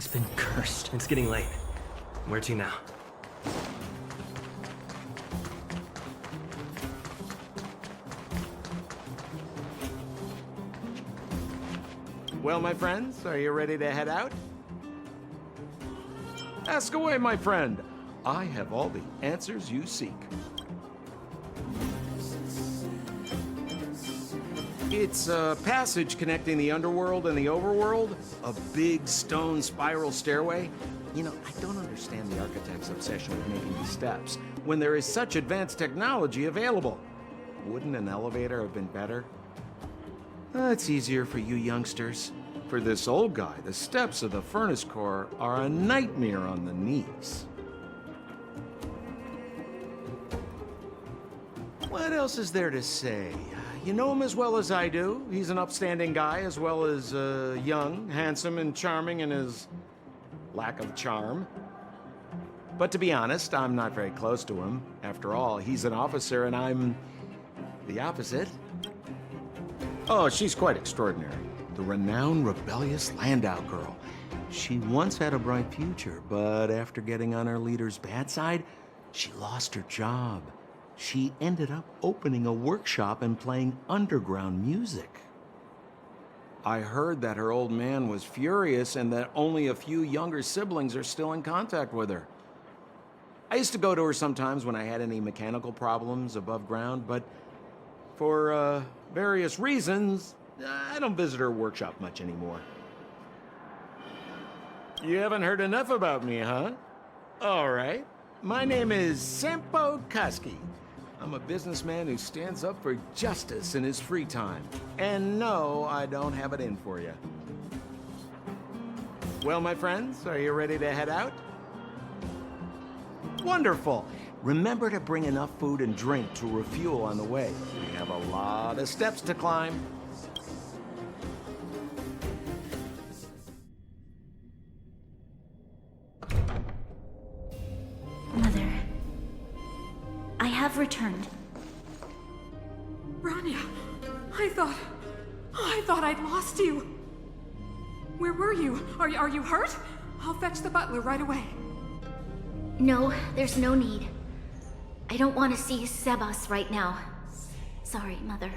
It's been cursed. It's getting late. Where to now? Well, my friends, are you ready to head out? Ask away, my friend. I have all the answers you seek. It's a passage connecting the underworld and the overworld. A big stone spiral stairway. You know, I don't understand the architect's obsession with making these steps when there is such advanced technology available. Wouldn't an elevator have been better? It's easier for you youngsters. For this old guy, the steps of the furnace core are a nightmare on the knees. What else is there to say? You know him as well as I do. He's an upstanding guy, as well as young, handsome, and charming in his lack of charm. But to be honest, I'm not very close to him. After all, he's an officer and I'm the opposite. Oh, she's quite extraordinary. The renowned rebellious Landau girl. She once had a bright future, but after getting on her leader's bad side, she lost her job. She ended up opening a workshop and playing underground music. I heard that her old man was furious and that only a few younger siblings are still in contact with her. I used to go to her sometimes when I had any mechanical problems above ground, but for various reasons, I don't visit her workshop much anymore. You haven't heard enough about me, huh? All right. My name is Sampo Koski. I'm a businessman who stands up for justice in his free time. And no, I don't have it in for you. Well, my friends, are you ready to head out? Wonderful. Remember to bring enough food and drink to refuel on the way. We have a lot of steps to climb. Mother, I have returned. Rania, I thought I'd lost you. Where were you? Are you hurt? I'll fetch the butler right away. No, there's no need. I don't want to see Sebas right now. Sorry, Mother.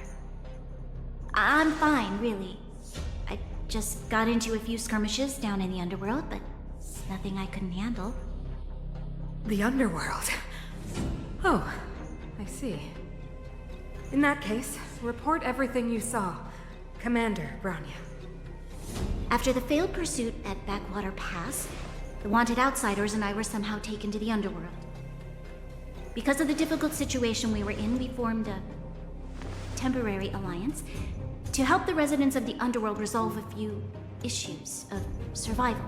I'm fine, really. I just got into a few skirmishes down in the underworld, but nothing I couldn't handle. The underworld. Oh, I see. In that case, report everything you saw. Commander Rania. After the failed pursuit at Backwater Pass, the wanted outsiders and I were somehow taken to the underworld. Because of the difficult situation we were in, we formed a temporary alliance to help the residents of the underworld resolve a few issues of survival.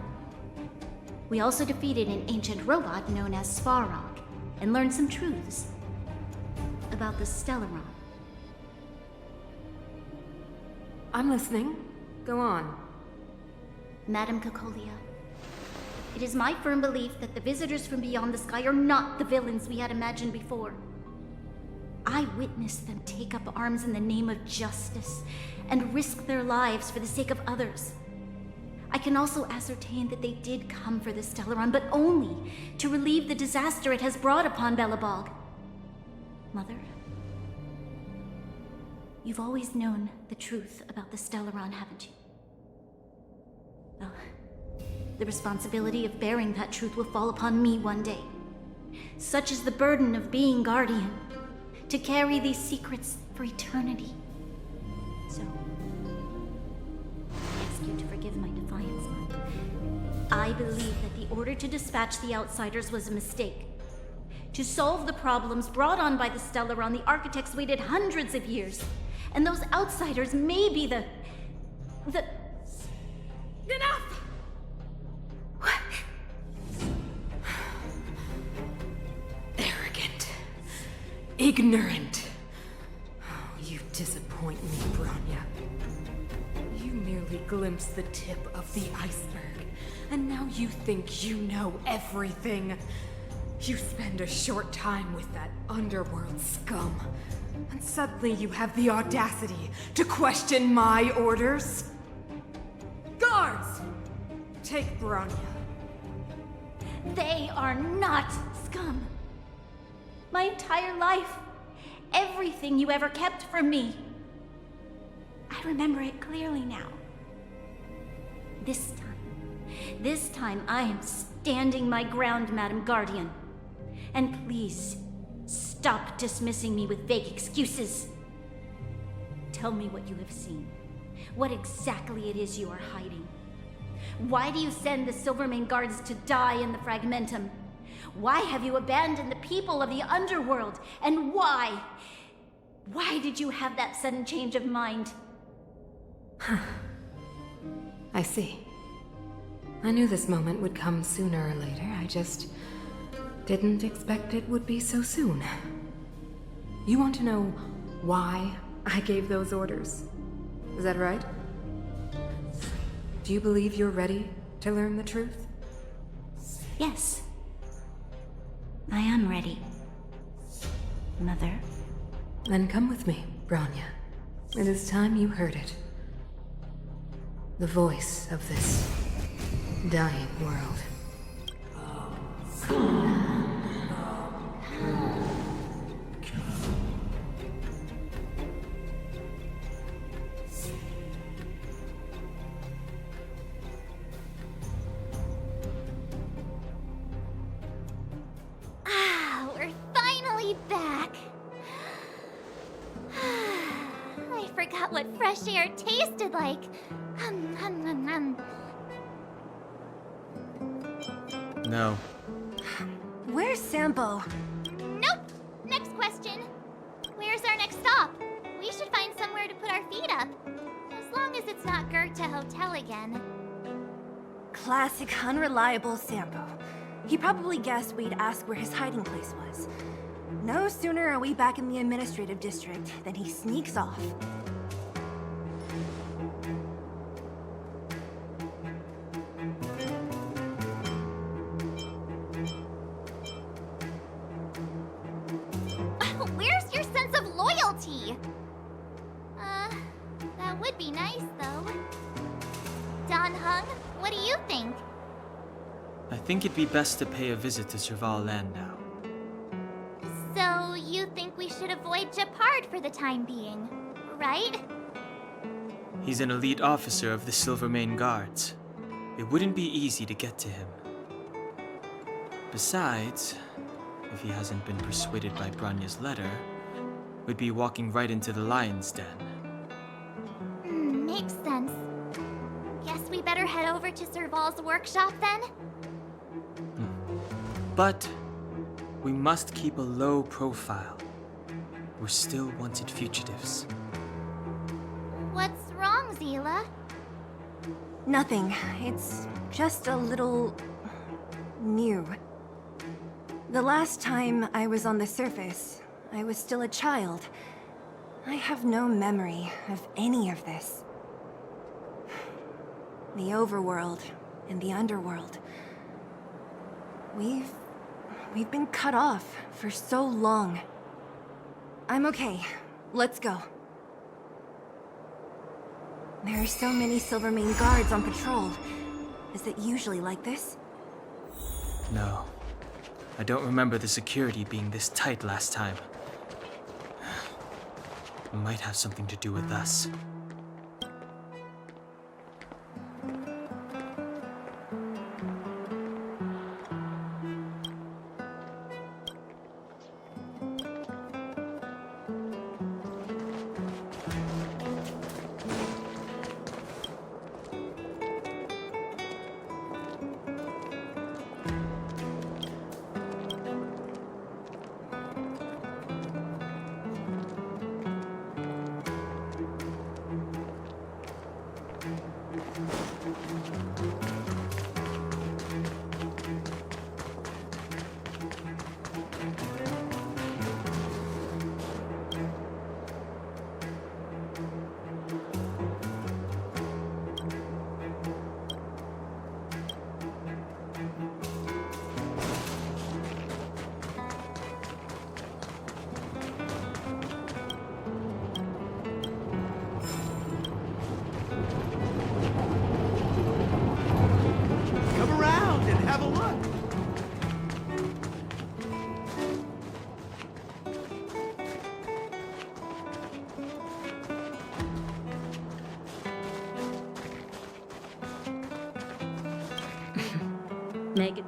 We also defeated an ancient robot known as Svarog and learned some truths about the Stellaron. I'm listening. Go on. Madam Kokolia, it is my firm belief that the visitors from beyond the sky are not the villains we had imagined before. I witnessed them take up arms in the name of justice and risk their lives for the sake of others. I can also ascertain that they did come for the Stellaron, but only to relieve the disaster it has brought upon Belobog. Mother, you've always known the truth about the Stellaron, haven't you? Well, the responsibility of bearing that truth will fall upon me one day. Such is the burden of being Guardian, to carry these secrets for eternity. So, I ask you to forgive my defiance, Mother. I believe that the order to dispatch the outsiders was a mistake. To solve the problems brought on by the Stellaron, the architects waited hundreds of years. And those outsiders may be the... Enough! Arrogant. Ignorant. Oh, you disappoint me, Branya. You merely glimpsed the tip of the iceberg, and now you think you know everything. You spend a short time with that underworld scum, and suddenly you have the audacity to question my orders? Guards! Take Bronya. They are not scum. My entire life, everything you ever kept from me. I remember it clearly now. This time I am standing my ground, Madam Guardian. And please, stop dismissing me with vague excuses. Tell me what you have seen. What exactly it is you are hiding. Why do you send the Silvermane guards to die in the Fragmentum? Why have you abandoned the people of the underworld? And why? Why did you have that sudden change of mind? I see. I knew this moment would come sooner or later. I just didn't expect it would be so soon. You want to know why I gave those orders? Is that right? Do you believe you're ready to learn the truth? Yes. I am ready. Mother. Then come with me, Bronya. It is time you heard it. The voice of this dying world. We're finally back. I forgot what fresh air tasted like. No. Where's Sampo? Nope. Next question. Where's our next stop? We should find somewhere to put our feet up. As long as it's not Goethe Hotel again. Classic unreliable Sampo. He probably guessed we'd ask where his hiding place was. No sooner are we back in the administrative district than he sneaks off. Where's your sense of loyalty? That would be nice, though. Don Hung, what do you think? I think it'd be best to pay a visit to Serval Land now. So, you think we should avoid Japard for the time being, right? He's an elite officer of the Silvermane Guards. It wouldn't be easy to get to him. Besides, if he hasn't been persuaded by Bronya's letter, we'd be walking right into the Lion's Den. Makes sense. Guess we better head over to Serval's workshop then? But we must keep a low profile. We're still wanted fugitives. What's wrong, Zila? Nothing. It's just a little... new. The last time I was on the surface, I was still a child. I have no memory of any of this. The overworld and the underworld. We've been cut off for so long. I'm okay. Let's go. There are so many Silvermane guards on patrol. Is it usually like this? No. I don't remember the security being this tight last time. It might have something to do with us. Make it.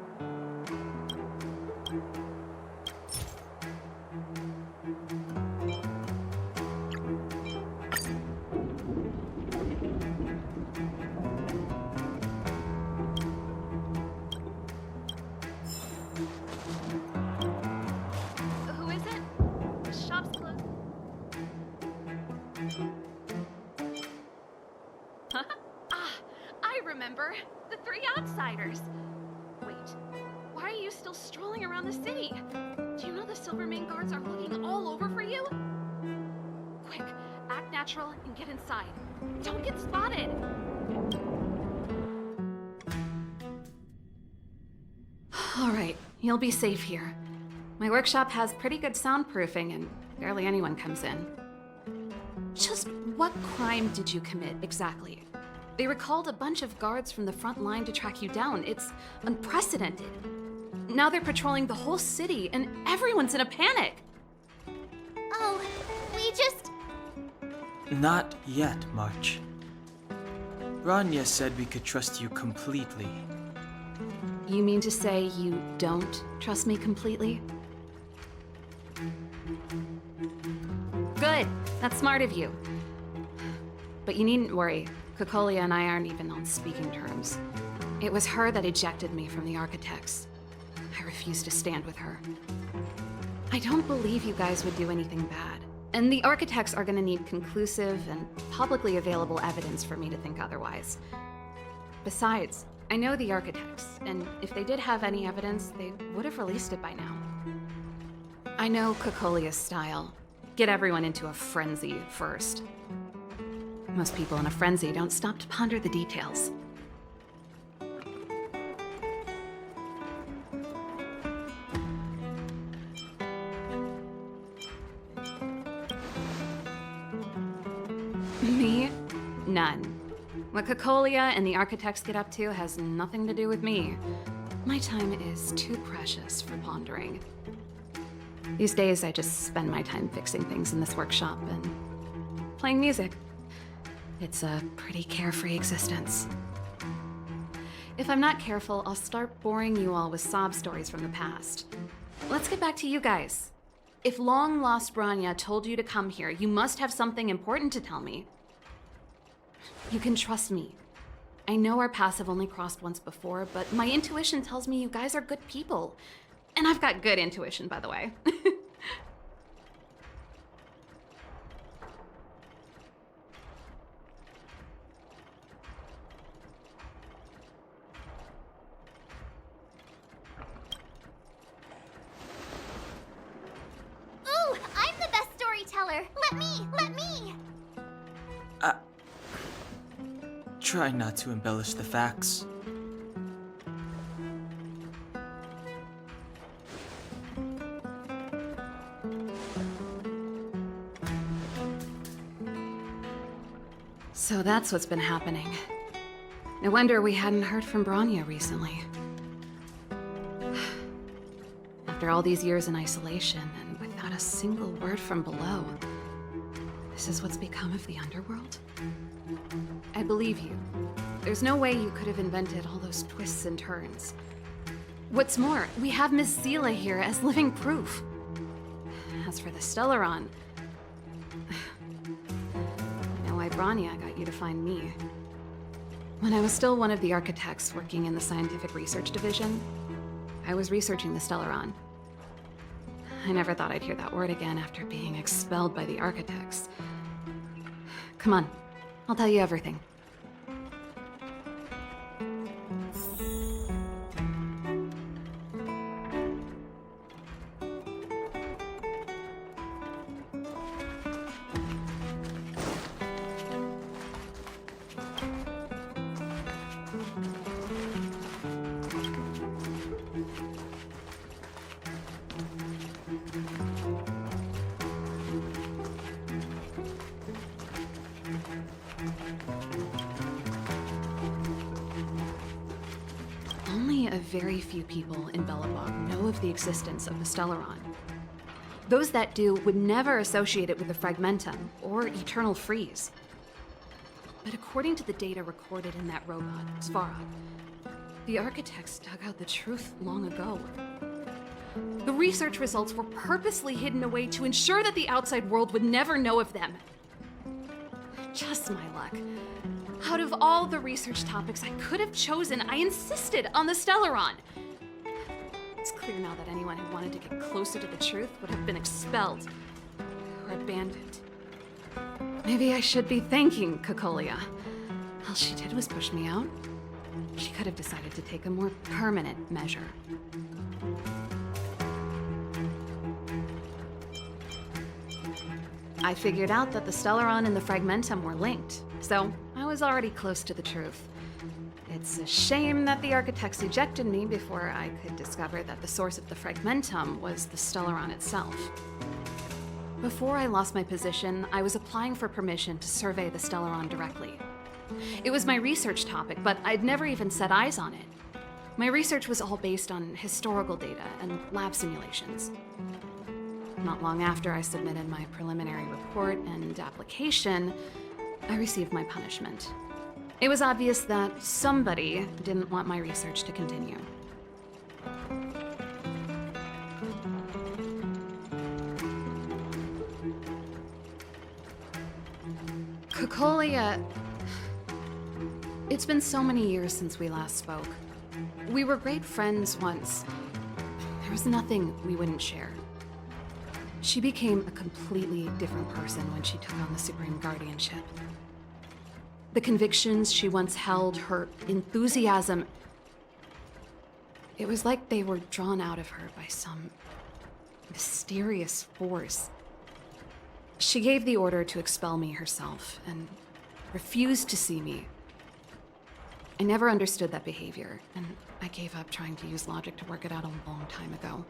Who is it? The shop's closed. I remember. The three outsiders. Wait, why are you still strolling around the city? Do you know the Silvermane guards are looking all over for you? Quick, act natural and get inside. Don't get spotted. All right, you'll be safe here. My workshop has pretty good soundproofing and barely anyone comes in. Just what crime did you commit exactly? They recalled a bunch of guards from the front line to track you down. It's unprecedented. Now they're patrolling the whole city and everyone's in a panic. Oh, we just... Not yet, March. Bronya said we could trust you completely. You mean to say you don't trust me completely? Good. That's smart of you. But you needn't worry. Kokolia and I aren't even on speaking terms. It was her that ejected me from the Architects. I refuse to stand with her. I don't believe you guys would do anything bad. And the Architects are gonna need conclusive and publicly available evidence for me to think otherwise. Besides, I know the Architects, and if they did have any evidence, they would have released it by now. I know Kokolia's style. Get everyone into a frenzy first. Most people in a frenzy don't stop to ponder the details. Me? None. What Kokolia and the Architects get up to has nothing to do with me. My time is too precious for pondering. These days, I just spend my time fixing things in this workshop and playing music. It's a pretty carefree existence. If I'm not careful, I'll start boring you all with sob stories from the past. Let's get back to you guys. If long-lost Bronya told you to come here, you must have something important to tell me. You can trust me. I know our paths have only crossed once before, but my intuition tells me you guys are good people. And I've got good intuition, by the way. Ooh, I'm the best storyteller. Let me. Try not to embellish the facts. So that's what's been happening. No wonder we hadn't heard from Bronya recently. After all these years in isolation and without a single word from below, this is what's become of the underworld? I believe you. There's no way you could have invented all those twists and turns. What's more, we have Miss Zila here as living proof. As for the Stellaron, I know why Bronya got you to find me. When I was still one of the Architects working in the Scientific Research Division, I was researching the Stellaron. I never thought I'd hear that word again after being expelled by the Architects. Come on, I'll tell you everything. Only a very few people in Belobog know of the existence of the Stellaron. Those that do would never associate it with the Fragmentum or Eternal Freeze. But according to the data recorded in that robot, Svara, The architects dug out the truth long ago. The research results were purposely hidden away to ensure that the outside world would never know of them. Just my luck. Out of all the research topics I could have chosen, I insisted on the Stellaron. It's clear now that anyone who wanted to get closer to the truth would have been expelled or abandoned. Maybe I should be thanking Cocolia. All she did was push me out. She could have decided to take a more permanent measure. I figured out that the Stellaron and the Fragmentum were linked, so I was already close to the truth. It's a shame that the architects ejected me before I could discover that the source of the Fragmentum was the Stellaron itself. Before I lost my position, I was applying for permission to survey the Stellaron directly. It was my research topic, but I'd never even set eyes on it. My research was all based on historical data and lab simulations. Not long after I submitted my preliminary report and application, I received my punishment. It was obvious that somebody didn't want my research to continue. Cocolia... It's been so many years since we last spoke. We were great friends once. There was nothing we wouldn't share. She became a completely different person when she took on the Supreme Guardianship. The convictions she once held, her enthusiasm, it was like they were drawn out of her by some mysterious force. She gave the order to expel me herself and refused to see me. I never understood that behavior, and I gave up trying to use logic to work it out a long time ago.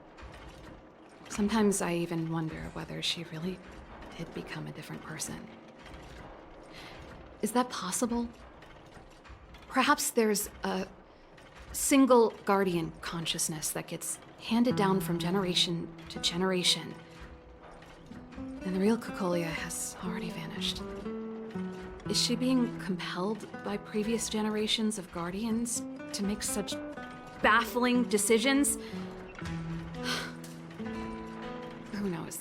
Sometimes I even wonder whether she really did become a different person. Is that possible? Perhaps there's a single guardian consciousness that gets handed down from generation to generation, and the real Cocolia has already vanished. Is she being compelled by previous generations of guardians to make such baffling decisions? Who knows?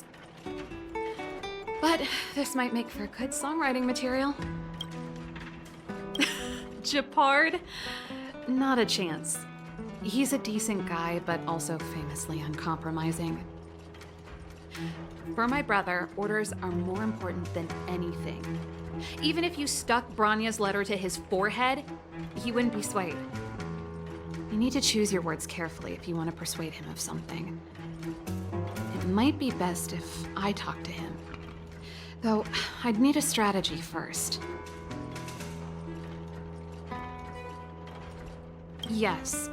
But this might make for good songwriting material. Japard? Not a chance. He's a decent guy, but also famously uncompromising. For my brother, orders are more important than anything. Even if you stuck Bronya's letter to his forehead, he wouldn't be swayed. You need to choose your words carefully if you want to persuade him of something. It might be best if I talk to him. Though, I'd need a strategy first. Yes.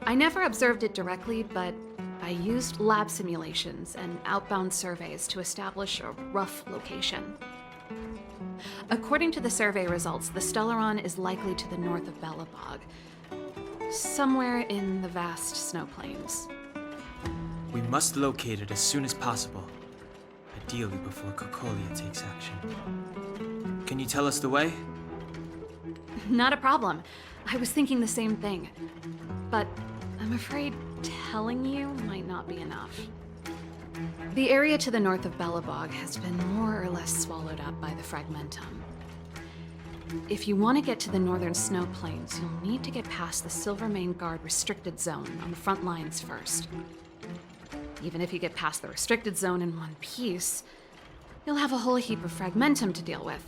I never observed it directly, but I used lab simulations and outbound surveys to establish a rough location. According to the survey results, the Stellaron is likely to the north of Belobog, somewhere in the vast snow plains. We must locate it as soon as possible, ideally before Cocolia takes action. Can you tell us the way? Not a problem. I was thinking the same thing. But I'm afraid telling you might not be enough. The area to the north of Belobog has been more or less swallowed up by the Fragmentum. If you want to get to the northern snow plains, you'll need to get past the Silvermane Guard restricted zone on the front lines first. Even if you get past the restricted zone in one piece, you'll have a whole heap of Fragmentum to deal with.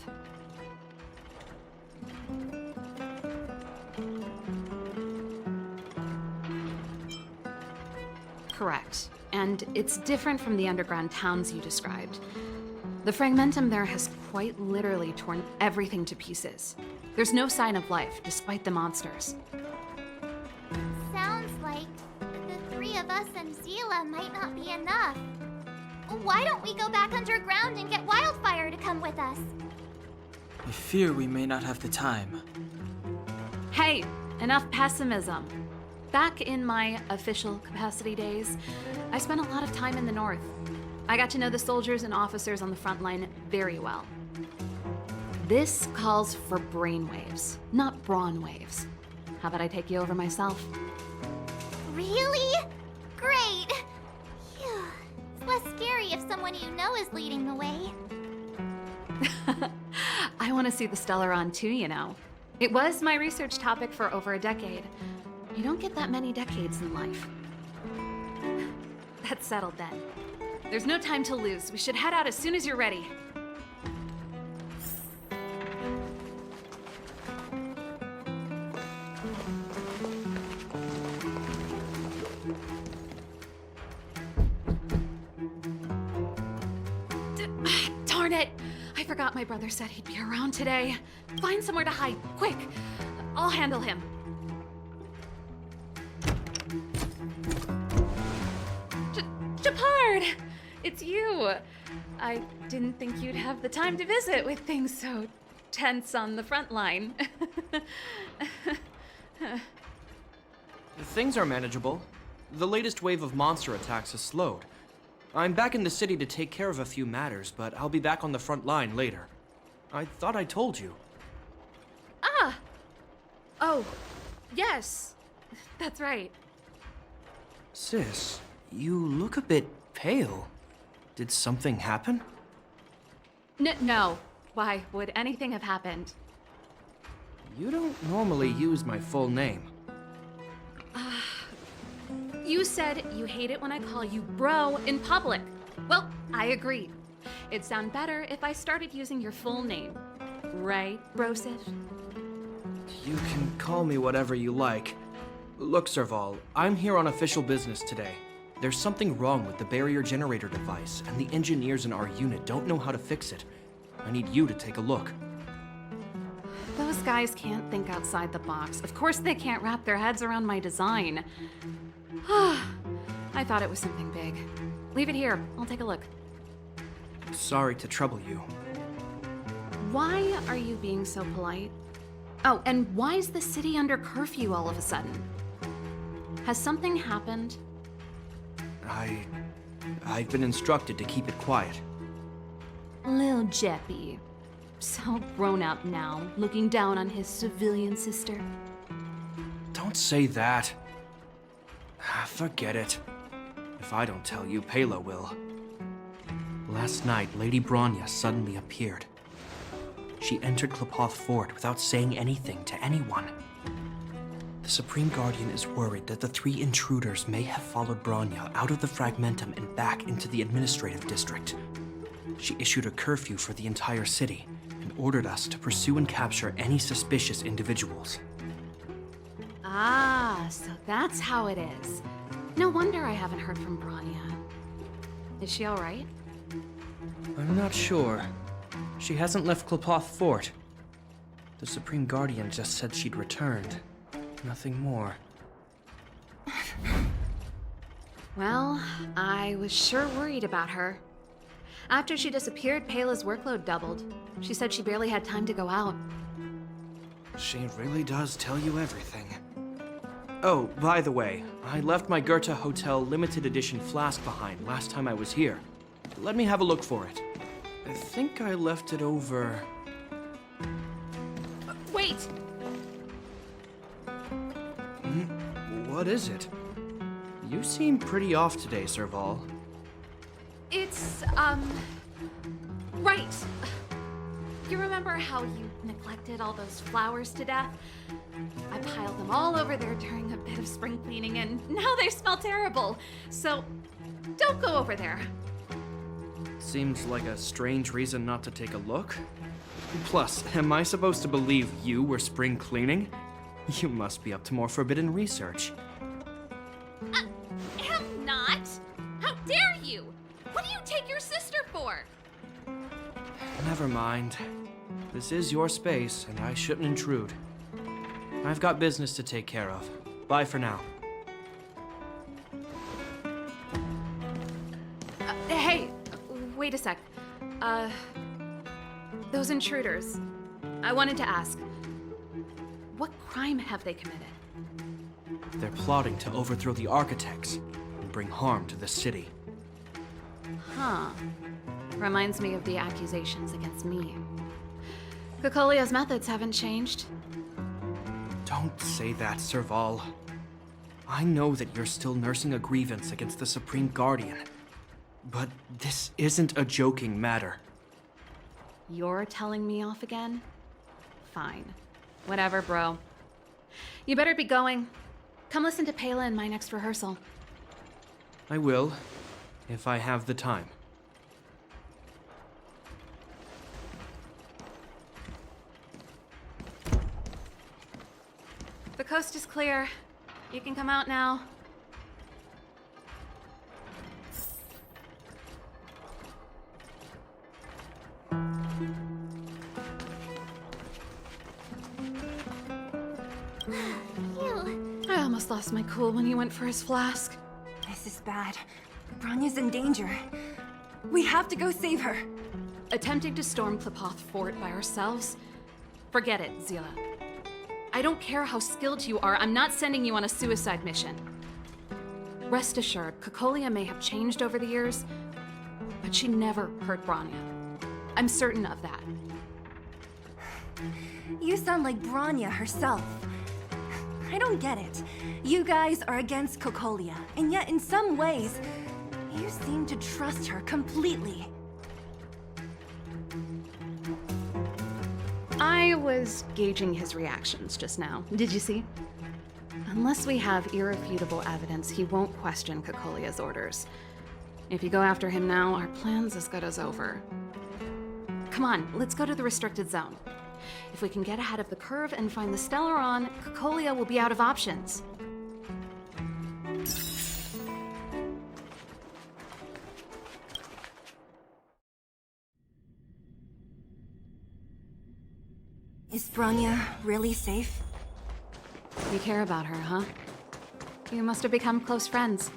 Correct. And it's different from the underground towns you described. The Fragmentum there has quite literally torn everything to pieces. There's no sign of life, despite the monsters. Sounds like the three of us and Zila might not be enough. Why don't we go back underground and get Wildfire to come with us? I fear we may not have the time. Hey, enough pessimism. Back in my official capacity days, I spent a lot of time in the north. I got to know the soldiers and officers on the front line very well. This calls for brainwaves, not brawn waves. How about I take you over myself? Really? Great! Phew. It's less scary if someone you know is leading the way. I want to see the Stellaron too, you know. It was my research topic for over a decade. You don't get that many decades in life. That's settled then. There's no time to lose. We should head out as soon as you're ready. Darn it! I forgot my brother said he'd be around today. Find somewhere to hide, quick! I'll handle him. Shepard! It's you! I didn't think you'd have the time to visit with things so tense on the front line. Things are manageable. The latest wave of monster attacks has slowed. I'm back in the city to take care of a few matters, but I'll be back on the front line later. I thought I told you. Ah! Oh, yes. That's right. Sis, you look a bit pale. Did something happen? No. Why would anything have happened? You don't normally use my full name. You said you hate it when I call you bro in public. Well, I agreed. It'd sound better if I started using your full name. Right, Brosif? You can call me whatever you like. Look, Serval, I'm here on official business today. There's something wrong with the barrier generator device, and the engineers in our unit don't know how to fix it. I need you to take a look. Those guys can't think outside the box. Of course they can't wrap their heads around my design. I thought it was something big. Leave it here. I'll take a look. Sorry to trouble you. Why are you being so polite? Oh, and why is the city under curfew all of a sudden? Has something happened? I've been instructed to keep it quiet. Lil Jeppy. So grown up now, looking down on his civilian sister. Don't say that. Forget it. If I don't tell you, Pela will. Last night, Lady Bronya suddenly appeared. She entered Klepoth Fort without saying anything to anyone. The Supreme Guardian is worried that the 3 intruders may have followed Bronya out of the Fragmentum and back into the administrative district. She issued a curfew for the entire city and ordered us to pursue and capture any suspicious individuals. Ah, so that's how it is. No wonder I haven't heard from Bronya. Is she all right? I'm not sure. She hasn't left Klepoth Fort. The Supreme Guardian just said she'd returned. Nothing more. Well, I was sure worried about her. After she disappeared, Pela's workload doubled. She said she barely had time to go out. She really does tell you everything. Oh, by the way, I left my Goethe Hotel limited edition flask behind last time I was here. Let me have a look for it. I think I left it over... Wait! What is it? You seem pretty off today, Serval. It's, right. You remember how you neglected all those flowers to death? I piled them all over there during a bit of spring cleaning, and now they smell terrible. So, don't go over there. Seems like a strange reason not to take a look. Plus, am I supposed to believe you were spring cleaning? You must be up to more forbidden research. Am not! How dare you! What do you take your sister for? Never mind. This is your space, and I shouldn't intrude. I've got business to take care of. Bye for now. Hey, wait a sec. Those intruders. I wanted to ask, what crime have they committed? They're plotting to overthrow the architects and bring harm to the city. Huh. Reminds me of the accusations against me. Cocolia's methods haven't changed. Don't say that, Serval. I know that you're still nursing a grievance against the Supreme Guardian. But this isn't a joking matter. You're telling me off again? Fine. Whatever, bro. You better be going. Come listen to Pela in my next rehearsal. I will, if I have the time. The coast is clear. You can come out now. Phew. I almost lost my cool when he went for his flask. This is bad. Bronya's in danger. We have to go save her. Attempting to storm Klipoth Fort by ourselves? Forget it, Zila. I don't care how skilled you are, I'm not sending you on a suicide mission. Rest assured, Cocolia may have changed over the years, but she never hurt Bronya. I'm certain of that. You sound like Bronya herself. I don't get it. You guys are against Cocolia, and yet in some ways, you seem to trust her completely. I was gauging his reactions just now. Did you see? Unless we have irrefutable evidence, he won't question Cocolia's orders. If you go after him now, our plan's as good as over. Come on, let's go to the restricted zone. If we can get ahead of the curve and find the Stellaron, Cocolia will be out of options. Is Bronya really safe? You care about her, huh? You must have become close friends.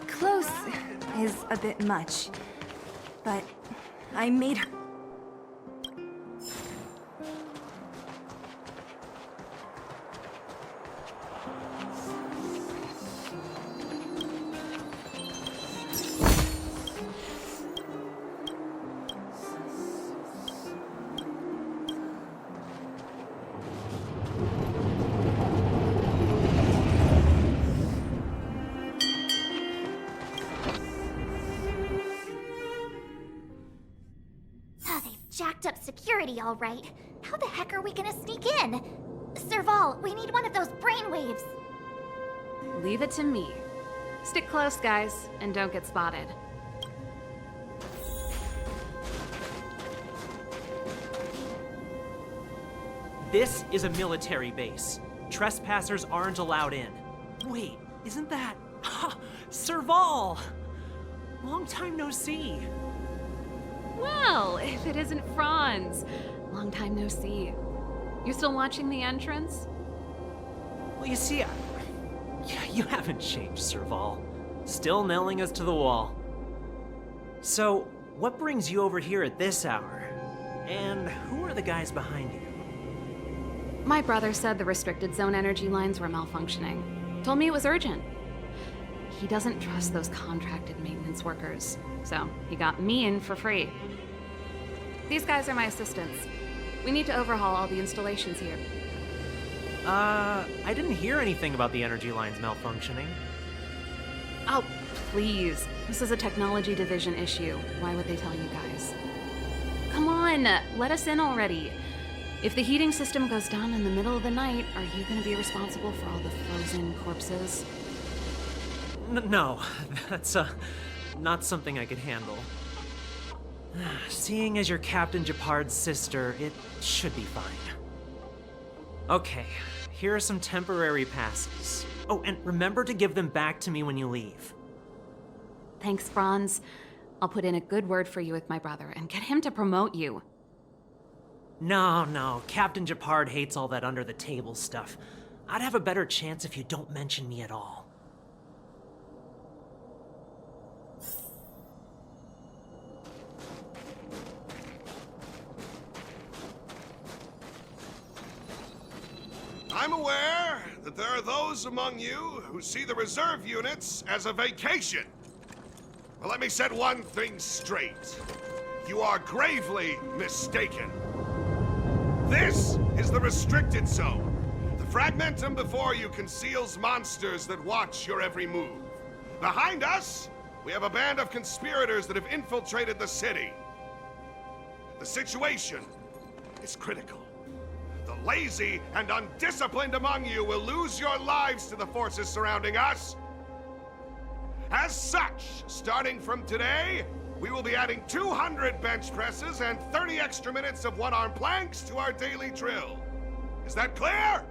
Close is a bit much, but I made her. Jacked up security, all right. How the heck are we gonna sneak in? Serval, we need one of those brainwaves. Leave it to me. Stick close, guys, and don't get spotted. This is a military base. Trespassers aren't allowed in. Wait, isn't that... Serval! Long time no see. Well, if it isn't Franz. Long time no see. You still watching the entrance? Well, you see, you haven't changed, Serval. Still nailing us to the wall. So, what brings you over here at this hour? And who are the guys behind you? My brother said the restricted zone energy lines were malfunctioning. Told me it was urgent. He doesn't trust those contracted maintenance workers, so he got me in for free. These guys are my assistants. We need to overhaul all the installations here. I didn't hear anything about the energy lines malfunctioning. Oh, please. This is a technology division issue. Why would they tell you guys? Come on, let us in already. If the heating system goes down in the middle of the night, are you going to be responsible for all the frozen corpses? No, that's not something I could handle. Seeing as you're Captain Japard's sister, it should be fine. Okay, here are some temporary passes. Oh, and remember to give them back to me when you leave. Thanks, Franz. I'll put in a good word for you with my brother and get him to promote you. No, Captain Japard hates all that under-the-table stuff. I'd have a better chance if you don't mention me at all. I'm aware that there are those among you who see the reserve units as a vacation. Well, let me set one thing straight. You are gravely mistaken. This is the restricted zone. The fragmentum before you conceals monsters that watch your every move. Behind us, we have a band of conspirators that have infiltrated the city. The situation is critical. The lazy and undisciplined among you will lose your lives to the forces surrounding us. As such, starting from today, we will be adding 200 bench presses and 30 extra minutes of one-arm planks to our daily drill. Is that clear?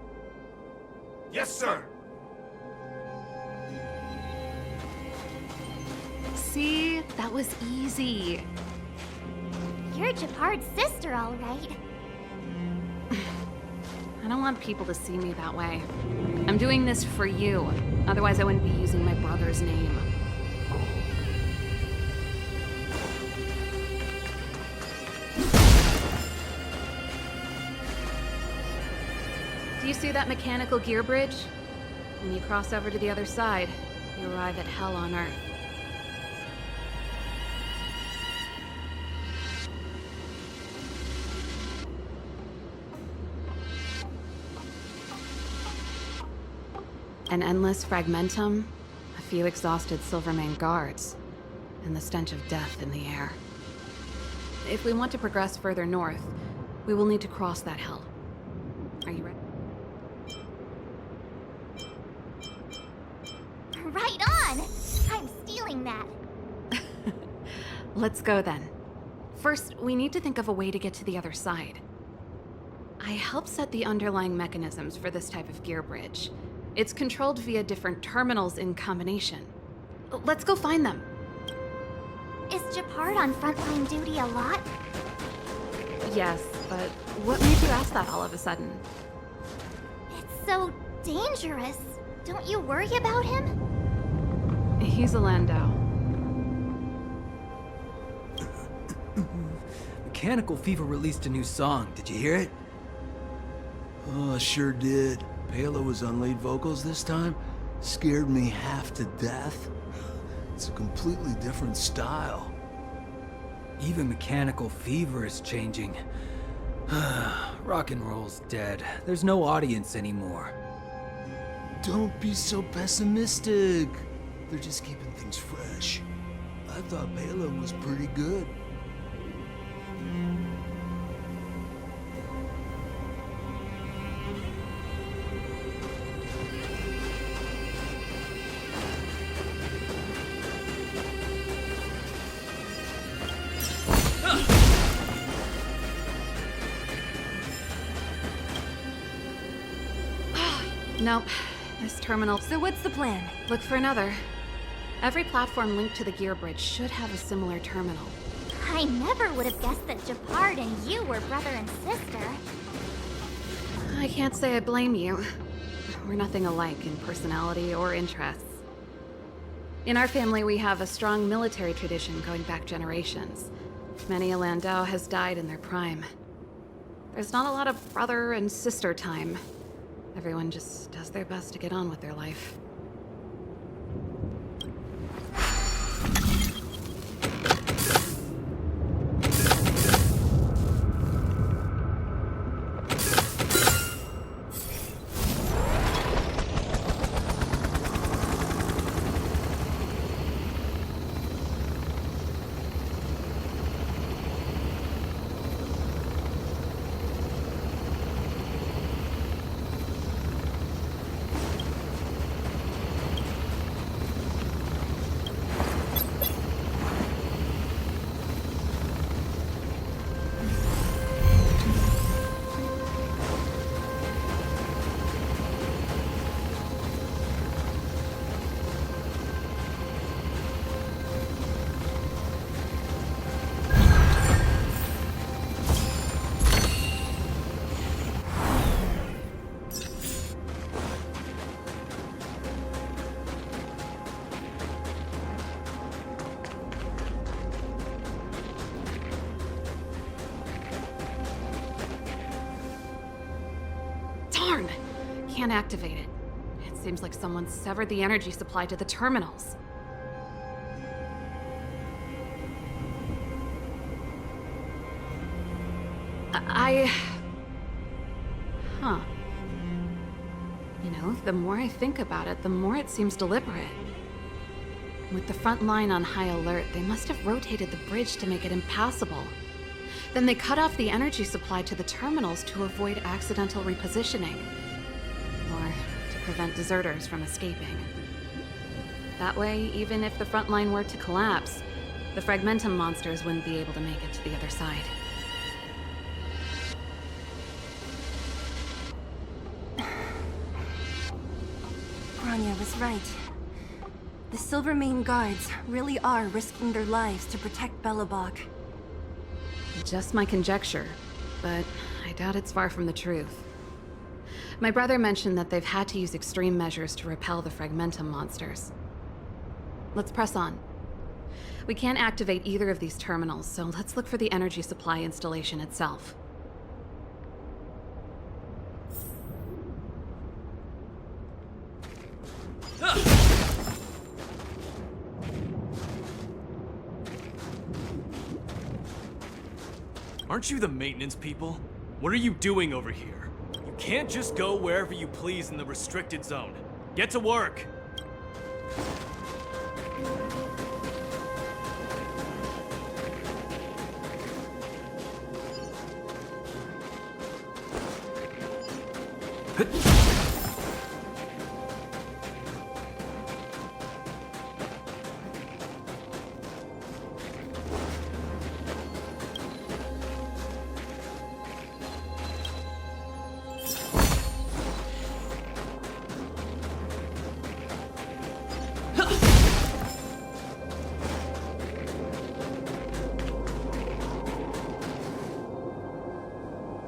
Yes, sir. See? That was easy. You're Japard's sister, all right. I don't want people to see me that way. I'm doing this for you. Otherwise, I wouldn't be using my brother's name. Do you see that mechanical gear bridge? When you cross over to the other side, you arrive at Hell on Earth. An endless fragmentum, a few exhausted Silvermane guards, and the stench of death in the air. If we want to progress further north, we will need to cross that hell. Are you ready? Right on! I'm stealing that. Let's go then. First, we need to think of a way to get to the other side. I helped set the underlying mechanisms for this type of gear bridge. It's controlled via different terminals in combination. Let's go find them. Is Japard on frontline duty a lot? Yes, but what made you ask that all of a sudden? It's so dangerous. Don't you worry about him? He's a Landau. Mechanical Fever released a new song. Did you hear it? Oh, sure did. Palo was on lead vocals this time. Scared me half to death. It's a completely different style. Even Mechanical Fever is changing. Rock and roll's dead. There's no audience anymore. Don't be so pessimistic. They're just keeping things fresh. I thought Palo was pretty good. Nope. This terminal. So what's the plan? Look for another. Every platform linked to the gear bridge should have a similar terminal. I never would have guessed that Japard and you were brother and sister. I can't say I blame you. We're nothing alike in personality or interests. In our family, we have a strong military tradition going back generations. Many a Landau has died in their prime. There's not a lot of brother and sister time. Everyone just does their best to get on with their life. Darn! Can't activate it. It seems like someone severed the energy supply to the terminals. Huh. You know, the more I think about it, the more it seems deliberate. With the front line on high alert, they must have rotated the bridge to make it impassable. Then they cut off the energy supply to the terminals to avoid accidental repositioning. Or to prevent deserters from escaping. That way, even if the front line were to collapse, the Fragmentum monsters wouldn't be able to make it to the other side. Bronya was right. The Silvermane guards really are risking their lives to protect Belobog. Just my conjecture, but I doubt it's far from the truth. My brother mentioned that they've had to use extreme measures to repel the Fragmentum monsters. Let's press on. We can't activate either of these terminals, so let's look for the energy supply installation itself. Aren't you the maintenance people? What are you doing over here? You can't just go wherever you please in the restricted zone. Get to work!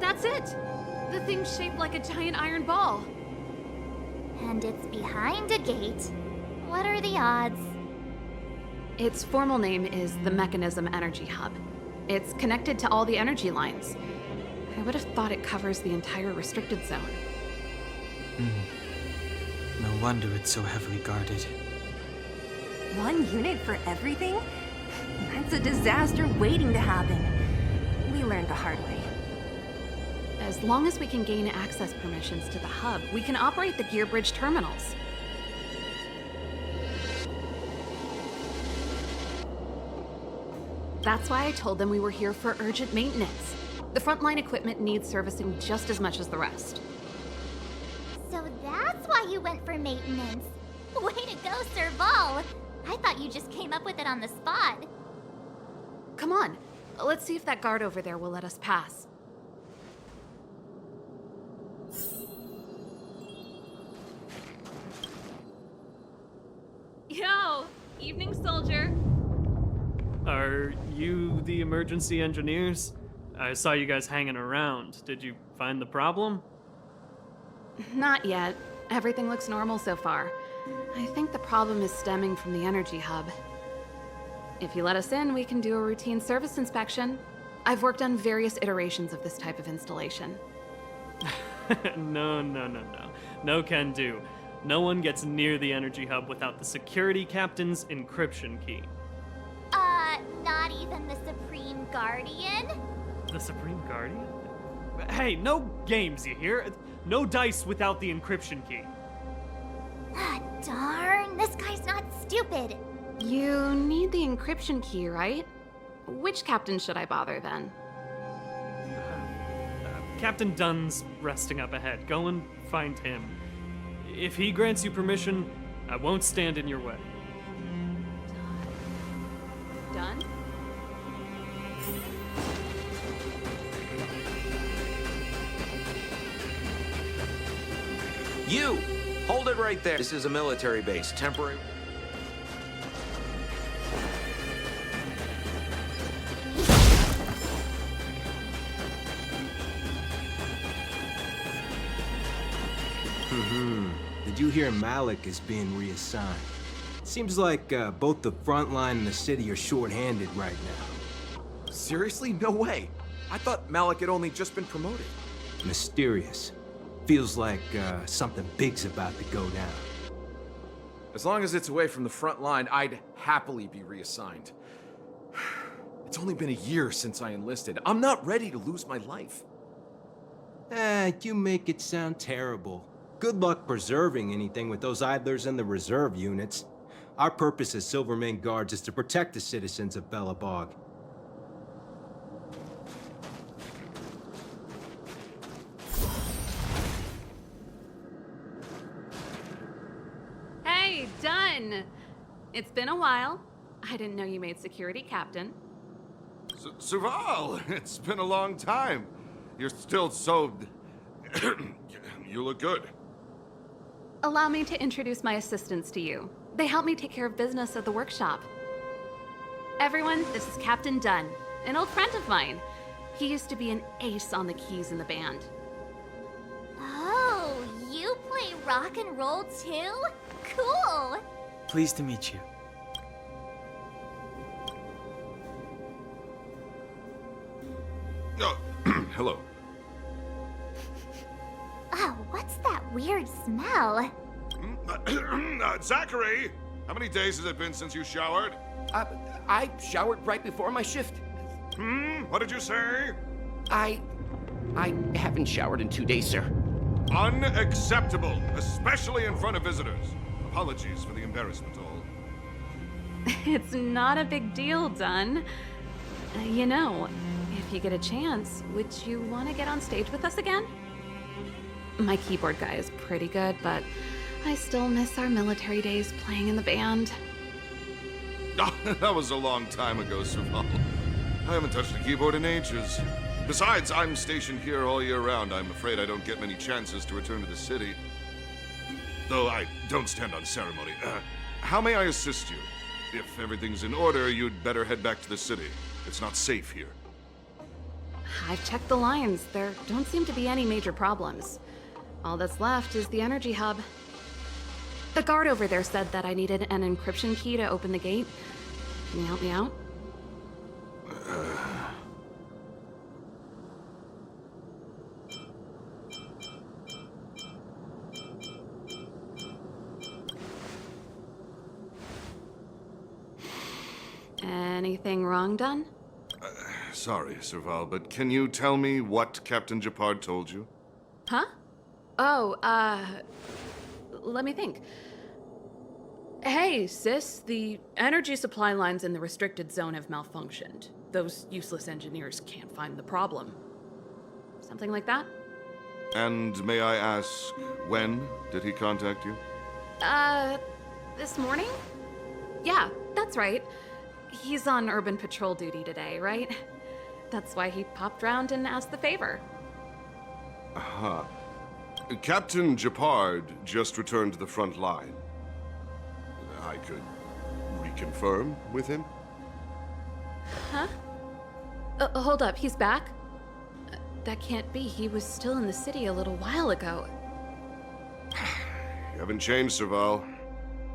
That's it! The thing's shaped like a giant iron ball. And it's behind a gate. What are the odds? Its formal name is the Mechanism Energy Hub. It's connected to all the energy lines. I would have thought it covers the entire restricted zone. No wonder it's so heavily guarded. One unit for everything? That's a disaster waiting to happen. We learned the hard way. As long as we can gain access permissions to the hub, we can operate the gear bridge terminals. That's why I told them we were here for urgent maintenance. The frontline equipment needs servicing just as much as the rest. So that's why you went for maintenance. Way to go, Serval! I thought you just came up with it on the spot. Come on, let's see if that guard over there will let us pass. Yo! Evening, soldier. Are you the emergency engineers? I saw you guys hanging around. Did you find the problem? Not yet. Everything looks normal so far. I think the problem is stemming from the energy hub. If you let us in, we can do a routine service inspection. I've worked on various iterations of this type of installation. No. No can do. No one gets near the energy hub without the security captain's encryption key. Not even the Supreme Guardian? The Supreme Guardian? Hey, no games, you hear? No dice without the encryption key. Ah, darn, this guy's not stupid. You need the encryption key, right? Which captain should I bother then? Captain Dunn's resting up ahead. Go and find him. If he grants you permission, I won't stand in your way. Done? You! Hold it right there. This is a military base. Temporary. Did you hear Malik is being reassigned? Seems like both the front line and the city are short-handed right now. Seriously? No way. I thought Malik had only just been promoted. Mysterious. Feels like something big's about to go down. As long as it's away from the front line, I'd happily be reassigned. It's only been a year since I enlisted. I'm not ready to lose my life. You make it sound terrible. Good luck preserving anything with those idlers and the reserve units. Our purpose as Silvermane Guards is to protect the citizens of Belobog. Hey, done! It's been a while. I didn't know you made security captain. Serval, it's been a long time. You're still so... You look good. Allow me to introduce my assistants to you. They help me take care of business at the workshop. Everyone, this is Captain Dunn, an old friend of mine. He used to be an ace on the keys in the band. Oh, you play rock and roll too? Cool! Pleased to meet you. Oh, hello. Oh, what's that weird smell? Zachary! How many days has it been since you showered? I showered right before my shift. What did you say? I haven't showered in 2 days, sir. Unacceptable, especially in front of visitors. Apologies for the embarrassment, all. It's not a big deal, Dunn. You know, if you get a chance, would you want to get on stage with us again? My keyboard guy is pretty good, but I still miss our military days playing in the band. That was a long time ago, Serval. I haven't touched a keyboard in ages. Besides, I'm stationed here all year round. I'm afraid I don't get many chances to return to the city. Though I don't stand on ceremony. How may I assist you? If everything's in order, you'd better head back to the city. It's not safe here. I've checked the lines. There don't seem to be any major problems. All that's left is the energy hub. The guard over there said that I needed an encryption key to open the gate. Can you help me out? Anything wrong, Dunn? Sorry, Serval, but can you tell me what Captain Gepard told you? Huh? Oh, let me think. Hey, sis, the energy supply lines in the restricted zone have malfunctioned. Those useless engineers can't find the problem. Something like that? And may I ask, when did he contact you? This morning? Yeah, that's right. He's on urban patrol duty today, right? That's why he popped round and asked the favor. Aha. Captain Gepard just returned to the front line. I could reconfirm with him? Huh? Hold up, he's back? That can't be. He was still in the city a little while ago. You haven't changed, Serval.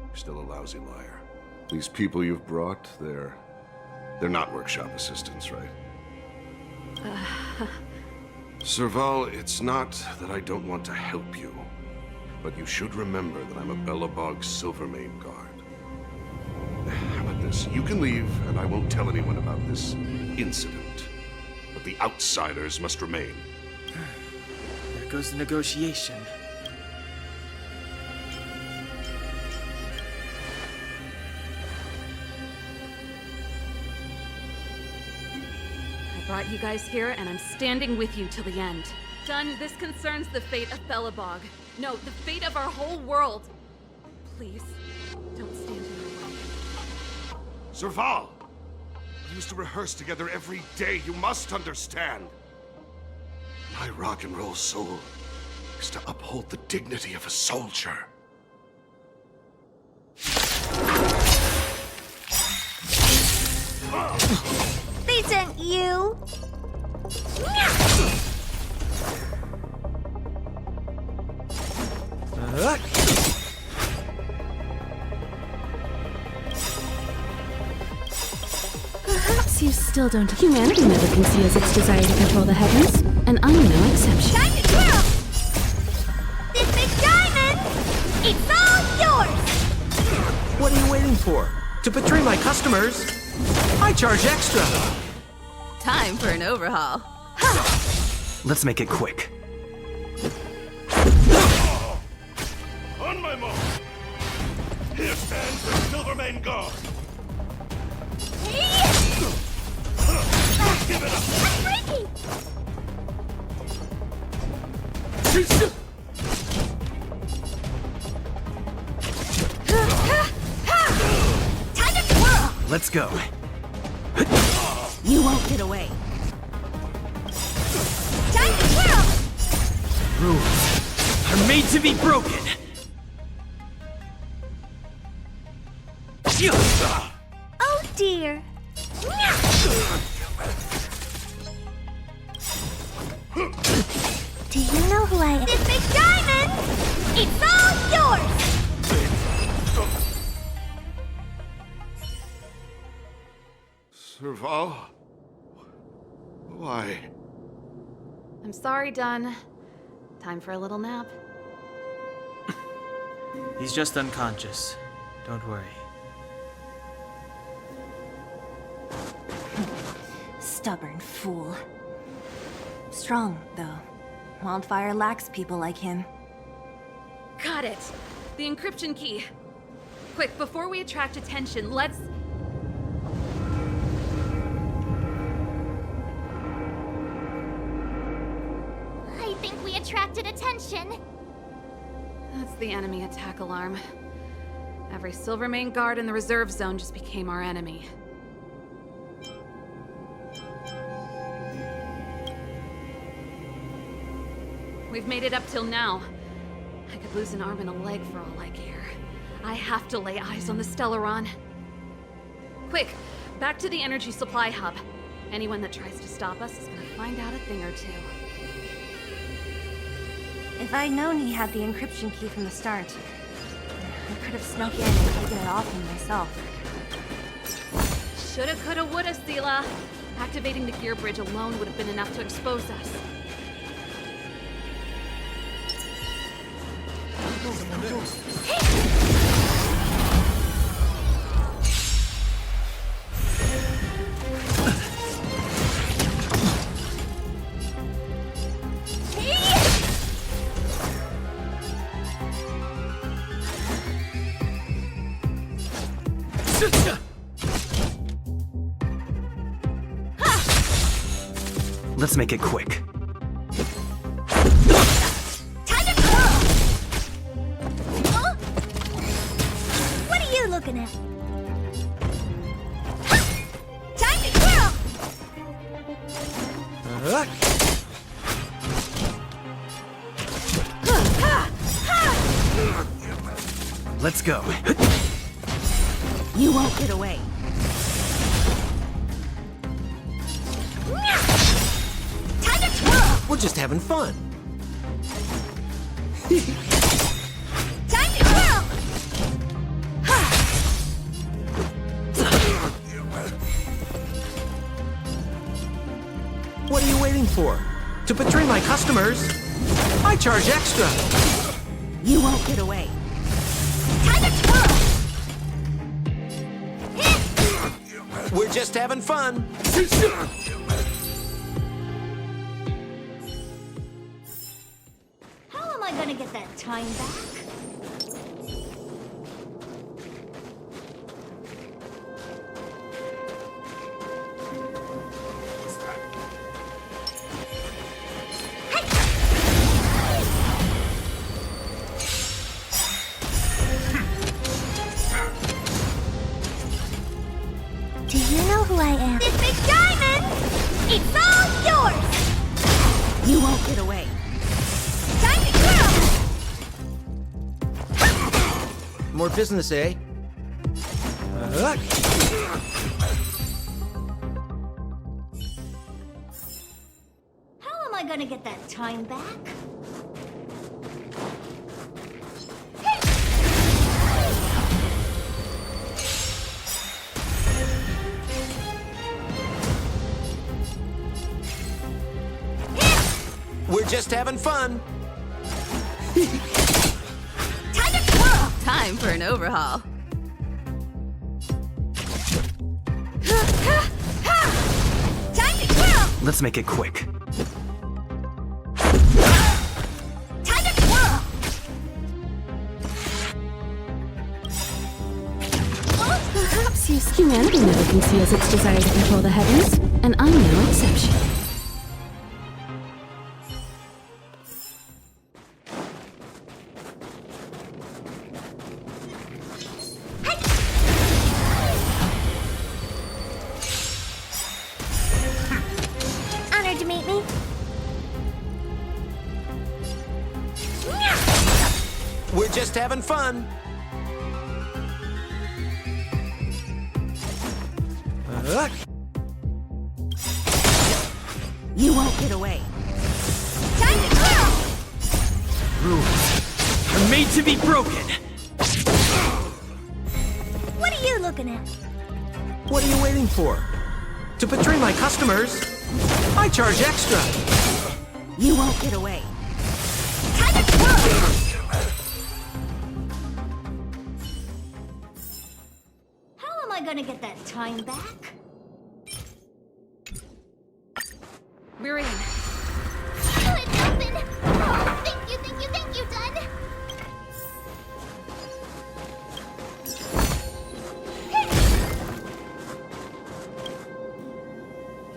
You're still a lousy liar. These people you've brought, they're not workshop assistants, right? Serval, it's not that I don't want to help you, but you should remember that I'm a Belobog Silvermane Guard. How about this? You can leave, and I won't tell anyone about this incident. But the outsiders must remain. There goes the negotiation. I brought you guys here, and I'm standing with you till the end. Dunn, this concerns the fate of Belobog. No, the fate of our whole world. Please, don't stand in my way. Serval! We used to rehearse together every day, you must understand. My rock and roll soul is to uphold the dignity of a soldier. They sent you! Perhaps you still don't. Humanity never conceals its desire to control the heavens, and I'm no exception. Diamond Girl! This big diamond! It's all yours! What are you waiting for? To betray my customers? I charge extra. Time for an overhaul. Let's make it quick. Memo! Here stands the Silvermane Guard! Give it up! I'm breaking! Time to twirl! Let's go. You won't get away. Time to twirl! Rules are made to be broken. Oh dear. Do you know who I am? This big diamond! It's all yours! Serval? Why? I'm sorry, Dunn. Time for a little nap. He's just unconscious. Don't worry. Stubborn fool. Strong, though. Wildfire lacks people like him. Got it! The encryption key. Quick, before we attract attention, let's... I think we attracted attention. That's the enemy attack alarm. Every Silvermane guard in the reserve zone just became our enemy. We've made it up till now. I could lose an arm and a leg for all I care. I have to lay eyes on the Stellaron. Quick, back to the energy supply hub. Anyone that tries to stop us is gonna find out a thing or two. If I'd known he had the encryption key from the start, I could have snuck in and taken it off him myself. Shoulda, coulda, woulda, Sela. Activating the gear bridge alone would have been enough to expose us. Let's make it quick. Time to twirl! Huh? What are you looking at? Ha! Time to twirl! Let's go. You won't get away. Time to twirl! We're just having fun. Time to twirl! What are you waiting for? To betray my customers? I charge extra. You won't get away. Time to twirl! We're just having fun. How am I gonna get that time back? Do you know who I am? This big diamond! It's all yours! You won't get away. Time to twirl! More business, eh? How am I gonna get that time back? We're just having fun. Time to twirl! Time for an overhaul. Time to twirl! Let's make it quick. Time to twirl! Humanity never conceals its desire to control the heavens, and I'm no exception. Honored to meet me. We're just having fun. You won't get away. Time to grow! Rules are made to be broken. What are you looking at? What are you waiting for? To betray my customers, I charge extra. You won't get away. Time to grow! How am I gonna get that time back? We're in. Oh, it's open! Oh, thank you, Dun!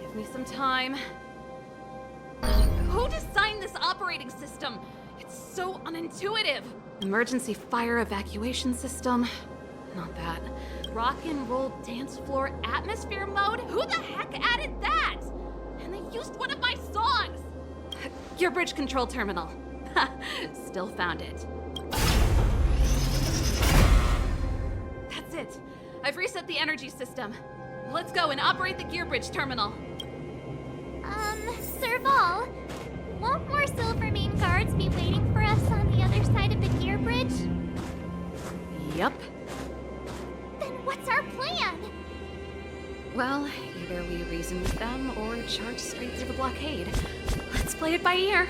Give me some time. Who designed this operating system? It's so unintuitive. Emergency fire evacuation system? Not that. Rock and roll dance floor atmosphere mode? Who the heck added that? And they used one of my songs! Gear bridge control terminal. Ha, still found it. That's it. I've reset the energy system. Let's go and operate the gear bridge terminal. Serval, won't more Silvermane guards be waiting for us on the other side of the gear bridge? Yup. Then what's our plan? Well, either we reason with them or charge straight through the blockade. Let's play it by ear.